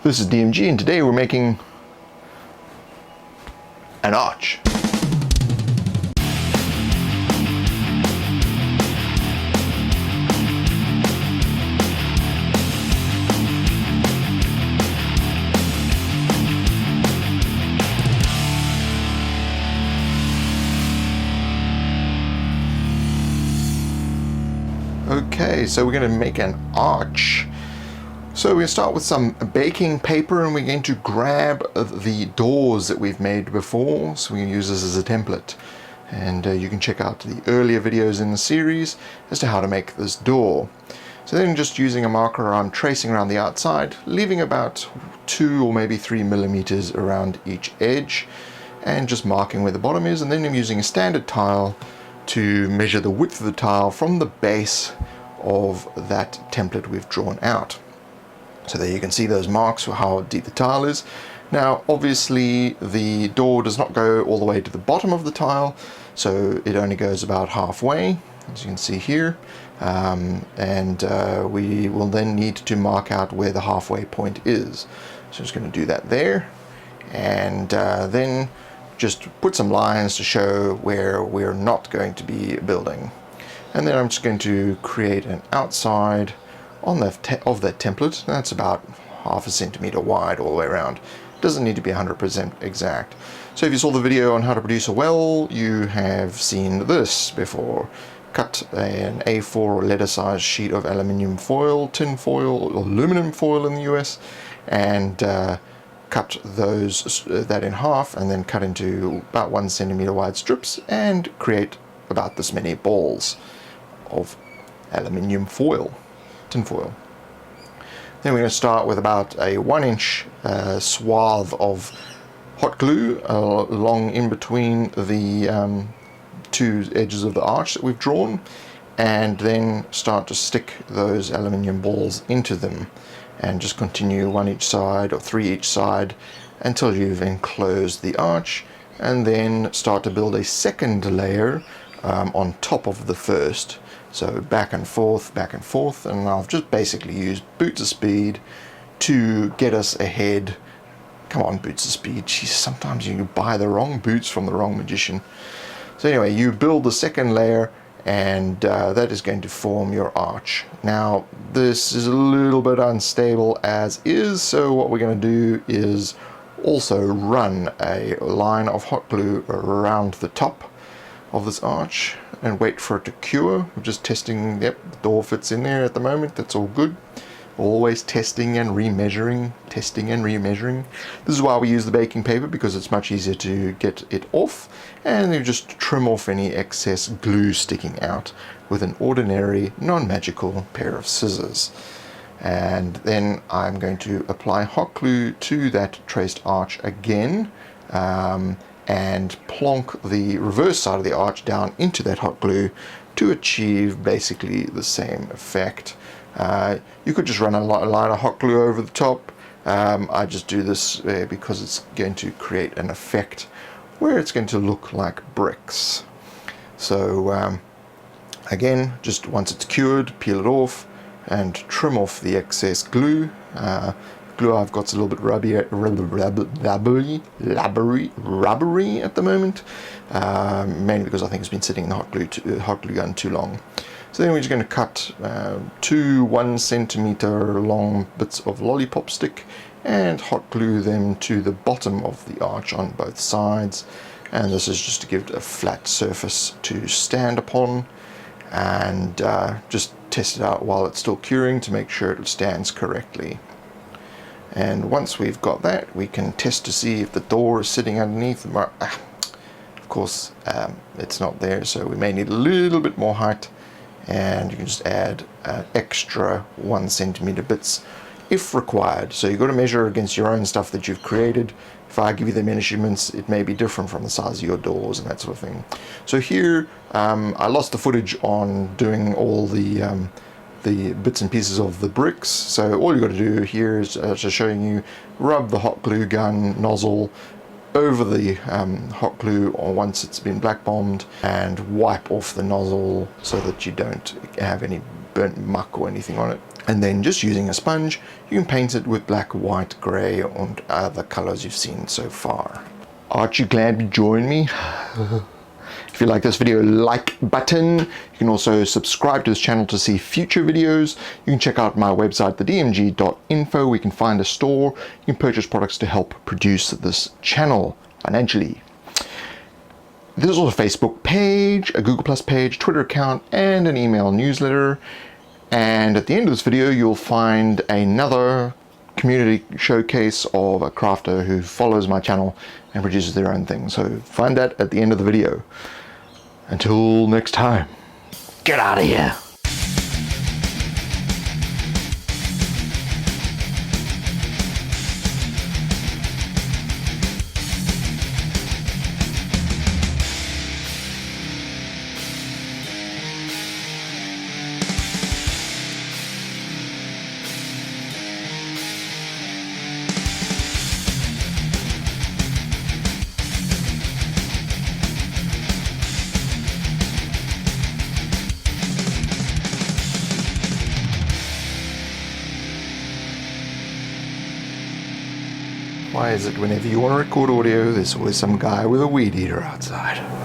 This is DMG, and today we're making an arch. Okay, so we're going to make an arch. So we're going to start with some baking paper, and we're going to grab the doors that we've made before. So we're going to use this as a template. And you can check out the earlier videos in the series as to how to make this door. So then just using a marker, I'm tracing around the outside, leaving about 2 or maybe 3 millimeters around each edge, and just marking where the bottom is. And then I'm using a standard tile to measure the width of the tile from the base of that template we've drawn out. So there you can see those marks for how deep the tile is. Now obviously the door does not go all the way to the bottom of the tile, so it only goes about halfway, as you can see here, we will then need to mark out where the halfway point is. So I'm just going to do that there, and then just put some lines to show where we're not going to be building. And then I'm just going to create an outside on of that template. That's about 1/2 centimeter wide all the way around. Doesn't need to be 100% exact. So if you saw the video on how to produce a well, you have seen this before. Cut an A4 or letter size sheet of aluminium foil, tin foil, or aluminum foil in the US, and cut that in half, and then cut into about 1 centimeter wide strips and create about this many balls of aluminium foil, tin foil. Then we're going to start with about a 1-inch swath of hot glue along in between the two edges of the arch that we've drawn, and then start to stick those aluminium balls into them, and just continue 1 each side or 3 each side until you've enclosed the arch, and then start to build a second layer on top of the first. So back and forth, and I've just basically used boots of speed to get us ahead. Come on, boots of speed. Jeez, sometimes you buy the wrong boots from the wrong magician. So anyway, you build the second layer, and that is going to form your arch. Now this is a little bit unstable as is, so what we're going to do is also run a line of hot glue around the top of this arch and wait for it to cure. We're just testing. Yep, the door fits in there at the moment. That's all good. Always testing and remeasuring, testing and remeasuring. This is why we use the baking paper, because it's much easier to get it off, and you just trim off any excess glue sticking out with an ordinary non-magical pair of scissors. And then I'm going to apply hot glue to that traced arch again, and plonk the reverse side of the arch down into that hot glue to achieve basically the same effect. You could just run a line of hot glue over the top. I just do this because it's going to create an effect where it's going to look like bricks. So again, just once it's cured, peel it off and trim off the excess glue. Glue I've got's a little bit rubbery at the moment, mainly because I think it's been sitting in the hot glue gun too long. So then we're just going to cut 2 1 centimeter long bits of lollipop stick and hot glue them to the bottom of the arch on both sides, and this is just to give it a flat surface to stand upon, and just test it out while it's still curing to make sure it stands correctly. And once we've got that, we can test to see if the door is sitting underneath. Of course, it's not there, so we may need a little bit more height, and you can just add extra 1 centimeter bits if required. So you've got to measure against your own stuff that you've created. If I give you the measurements, it may be different from the size of your doors and that sort of thing. So here, I lost the footage on doing all the bits and pieces of the bricks, so all you've got to do here is just showing you, rub the hot glue gun nozzle over the hot glue once it's been black bombed, and wipe off the nozzle so that you don't have any burnt muck or anything on it. And then just using a sponge, you can paint it with black, white, grey, and other colors you've seen so far. Aren't you glad you joined me? If you like this video, like button. You can also subscribe to this channel to see future videos. You can check out my website, thedmg.info. We can find a store. You can purchase products to help produce this channel financially. There's also a Facebook page, a Google Plus page, Twitter account, and an email newsletter. And at the end of this video, you'll find another community showcase of a crafter who follows my channel and produces their own thing. So find that at the end of the video. Until next time, get out of here. Why is it whenever you want to record audio, there's always some guy with a weed eater outside?